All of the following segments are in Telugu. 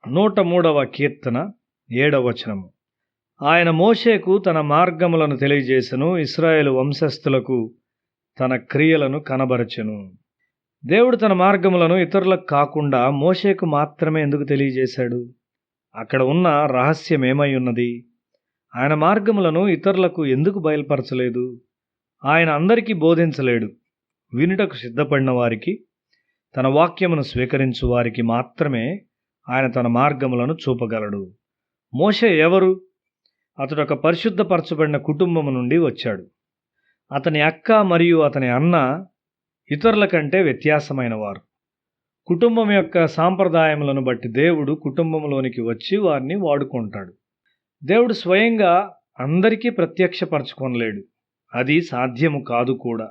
103వ కీర్తన 7వ వచనము. ఆయన మోషేకు తన మార్గములను తెలియజేసెను, ఇశ్రాయేలు వంశస్థులకు తన క్రియలను కనబరచెను. దేవుడు తన మార్గములను ఇతరులకు కాకుండా మోషేకు మాత్రమే ఎందుకు తెలియజేశాడు? అక్కడ ఉన్న రహస్యం ఏమై ఉన్నది? ఆయన మార్గములను ఇతరులకు ఎందుకు బయలుపరచలేదు? ఆయన అందరికీ బోధించలేడు. వినుటకు సిద్ధపడిన వారికి, తన వాక్యమును స్వీకరించు వారికి మాత్రమే ఆయన తన మార్గములను చూపగలడు. మోషే ఎవరు? అతడు ఒక పరిశుద్ధపరచబడిన కుటుంబము నుండి వచ్చాడు. అతని అక్క మరియు అతని అన్న ఇతరుల కంటే వ్యత్యాసమైన వారు. కుటుంబం యొక్క సాంప్రదాయములను బట్టి దేవుడు కుటుంబంలోనికి వచ్చి వారిని వాడుకుంటాడు. దేవుడు స్వయంగా అందరికీ ప్రత్యక్షపరచుకొనలేడు. అది సాధ్యము కాదు కూడా.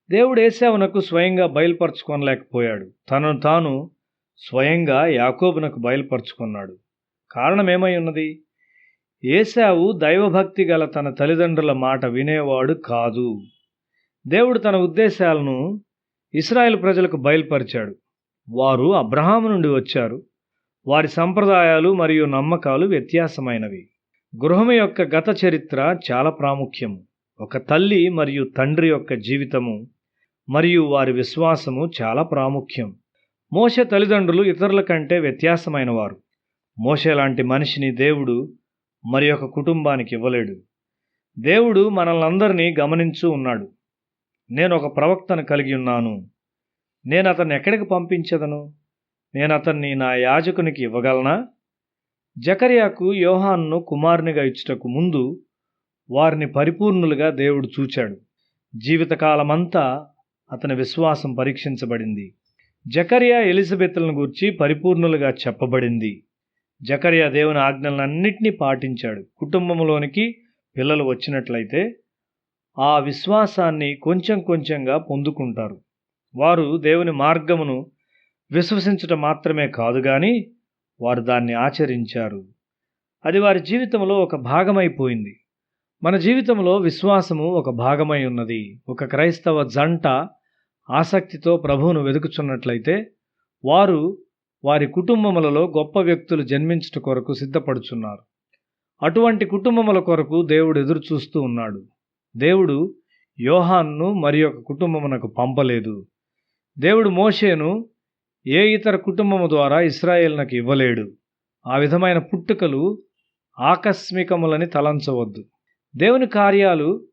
దేవుడు ఏశావునకు స్వయంగా బయలుపరచుకొనలేకపోయాడు. తనను తాను స్వయంగా యాకోబునకు బయలుపరుచుకున్నాడు. కారణం ఏమై ఉన్నది? ఏశావు దైవభక్తి గల తన తల్లిదండ్రుల మాట వినేవాడు కాదు. దేవుడు తన ఉద్దేశాలను ఇశ్రాయేలు ప్రజలకు బయలుపరిచాడు. వారు అబ్రహాము నుండి వచ్చారు. వారి సంప్రదాయాలు మరియు నమ్మకాలు వ్యత్యాసమైనవి. గృహము యొక్క గత చరిత్ర చాలా ప్రాముఖ్యము. ఒక తల్లి మరియు తండ్రి యొక్క జీవితము మరియు వారి విశ్వాసము చాలా ప్రాముఖ్యం. మోషే తల్లిదండ్రులు ఇతరుల కంటే వ్యత్యాసమైన వారు. మోషే లాంటి మనిషిని దేవుడు మరి ఒక కుటుంబానికి ఇవ్వలేడు. దేవుడు మనల్నందరినీ గమనించు ఉన్నాడు. నేను ఒక ప్రవక్తను కలిగి ఉన్నాను. నేను అతన్ని ఎక్కడికి పంపించదను? నేను అతన్ని నా యాజకునికి ఇవ్వగలనా? జకర్యాకు యోహానును కుమారునిగా ఇచ్చుటకు ముందు వారిని పరిపూర్ణులుగా దేవుడు చూచాడు. జీవితకాలమంతా అతని విశ్వాసం పరీక్షించబడింది. జకర్యా ఎలిజబెత్లను గూర్చి పరిపూర్ణులుగా చెప్పబడింది. జకర్యా దేవుని ఆజ్ఞలన్నింటినీ పాటించాడు. కుటుంబంలోనికి పిల్లలు వచ్చినట్లయితే ఆ విశ్వాసాన్ని కొంచెం కొంచెంగా పొందుకుంటారు. వారు దేవుని మార్గమును విశ్వసించటం మాత్రమే కాదు కానీ వారు దాన్ని ఆచరించారు. అది వారి జీవితంలో ఒక భాగమైపోయింది. మన జీవితంలో విశ్వాసము ఒక భాగమై ఉన్నది. ఒక క్రైస్తవ జంట ఆసక్తితో ప్రభువును వెదుకుచున్నట్లయితే వారు వారి కుటుంబములలో గొప్ప వ్యక్తులు జన్మించుట కొరకు సిద్ధపడుచున్నారు. అటువంటి కుటుంబముల కొరకు దేవుడు ఎదురు చూస్తూ ఉన్నాడు. దేవుడు యోహానును మరి ఒక కుటుంబమునకు పంపలేదు. దేవుడు మోషేను ఏ ఇతర కుటుంబము ద్వారా ఇశ్రాయేలునకు ఇవ్వలేడు. ఆ విధమైన పుట్టుకలు ఆకస్మికములని తలంచవద్దు. దేవుని కార్యాలు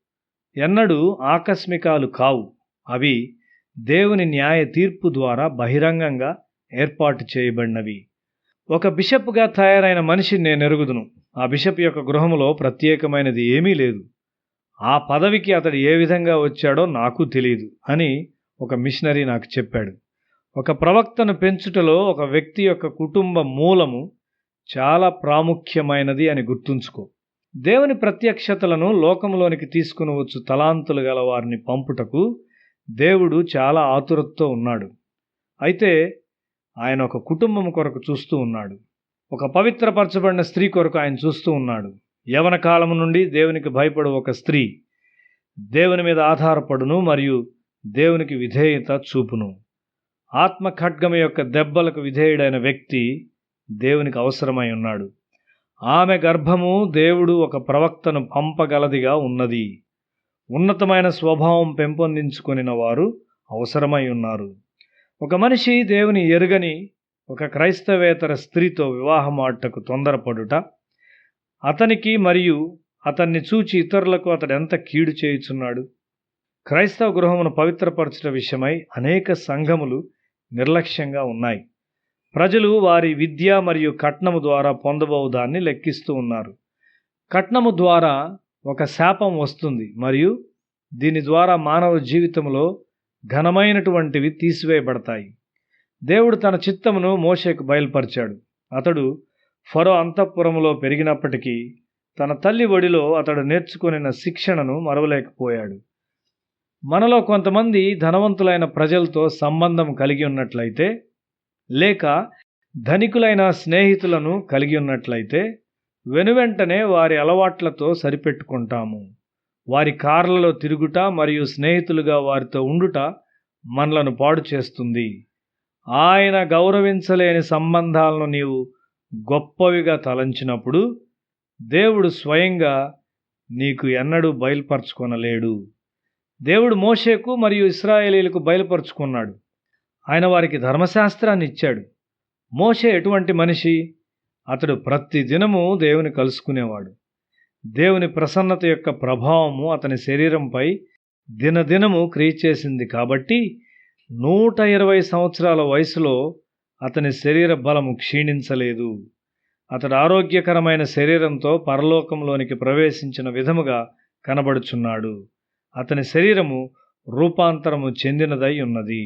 ఎన్నడూ ఆకస్మికాలు కావు. అవి దేవుని న్యాయ తీర్పు ద్వారా బహిరంగంగా ఏర్పాటు చేయబడినవి. ఒక బిషప్గా తయారైన మనిషిని నేను ఎరుగుదును. ఆ బిషప్ యొక్క గృహములో ప్రత్యేకమైనది ఏమీ లేదు. ఆ పదవికి అతడు ఏ విధంగా వచ్చాడో నాకు తెలియదు అని ఒక మిషనరీ నాకు చెప్పాడు. ఒక ప్రవక్తను పెంచుటలో ఒక వ్యక్తి యొక్క కుటుంబ మూలము చాలా ప్రాముఖ్యమైనది అని గుర్తుంచుకో. దేవుని ప్రత్యక్షతలను లోకంలోనికి తీసుకుని వచ్చు తలాంతులు గల వారిని పంపుటకు దేవుడు చాలా ఆతురతతో ఉన్నాడు. అయితే ఆయన ఒక కుటుంబం కొరకు చూస్తూ ఉన్నాడు. ఒక పవిత్రపరచబడిన స్త్రీ కొరకు ఆయన చూస్తూ ఉన్నాడు. యవన కాలము నుండి దేవునికి భయపడు ఒక స్త్రీ దేవుని మీద ఆధారపడును మరియు దేవునికి విధేయత చూపును. ఆత్మ ఖడ్గము యొక్క దెబ్బలకు విధేయుడైన వ్యక్తి దేవునికి అవసరమై ఉన్నాడు. ఆమె గర్భము దేవుడు ఒక ప్రవక్తను పంపగలదిగా ఉన్నది. ఉన్నతమైన స్వభావం పెంపొందించుకొనిన వారు అవసరమై ఉన్నారు. ఒక మనిషి దేవుని ఎరుగని ఒక క్రైస్తవేతర స్త్రీతో వివాహమాటకు తొందరపడుట అతనికి మరియు అతన్ని చూచి ఇతరులకు అతడు ఎంత కీడు చేయుచున్నాడు. క్రైస్తవ గృహమును పవిత్రపరచుట విషయమై అనేక సంఘములు నిర్లక్ష్యంగా ఉన్నాయి. ప్రజలు వారి విద్య మరియు కట్నము ద్వారా పొందబోవు దాన్ని లెక్కిస్తూ ఉన్నారు. కట్నము ద్వారా ఒక శాపం వస్తుంది మరియు దీని ద్వారా మానవ జీవితంలో ఘనమైనటువంటివి తీసివేయబడతాయి. దేవుడు తన చిత్తమును మోషేకు బయలుపరిచాడు. అతడు ఫరో అంతఃపురములో పెరిగినప్పటికీ తన తల్లి ఒడిలో అతడు నేర్చుకొనిన శిక్షణను మరవలేకపోయాడు. మనలో కొంతమంది ధనవంతులైన ప్రజలతో సంబంధం కలిగి ఉన్నట్లయితే లేక ధనికులైన స్నేహితులను కలిగి ఉన్నట్లయితే వెనువెంటనే వారి అలవాట్లతో సరిపెట్టుకుంటాము. వారి కార్లలో తిరుగుట మరియు స్నేహితులుగా వారితో ఉండుట మనలను పాడు చేస్తుంది. ఆయన గౌరవించలేని సంబంధాలను నీవు గొప్పవిగా తలంచినప్పుడు దేవుడు స్వయంగా నీకు ఎన్నడూ బయలుపరచుకొనలేడు. దేవుడు మోషేకు మరియు ఇశ్రాయేలీయులకు బయలుపరుచుకున్నాడు. ఆయన వారికి ధర్మశాస్త్రాన్ని ఇచ్చాడు. మోషే ఎటువంటి మనిషి? అతడు ప్రతి దినము దేవుని కలుసుకునేవాడు. దేవుని ప్రసన్నత యొక్క ప్రభావము అతని శరీరంపై దినదినము క్రియ చేసింది కాబట్టి 120 సంవత్సరాల వయసులో అతని శరీర బలము క్షీణించలేదు. అతడు ఆరోగ్యకరమైన శరీరంతో పరలోకంలోనికి ప్రవేశించిన విధముగా కనబడుచున్నాడు. అతని శరీరము రూపాంతరము చెందినదై ఉన్నది.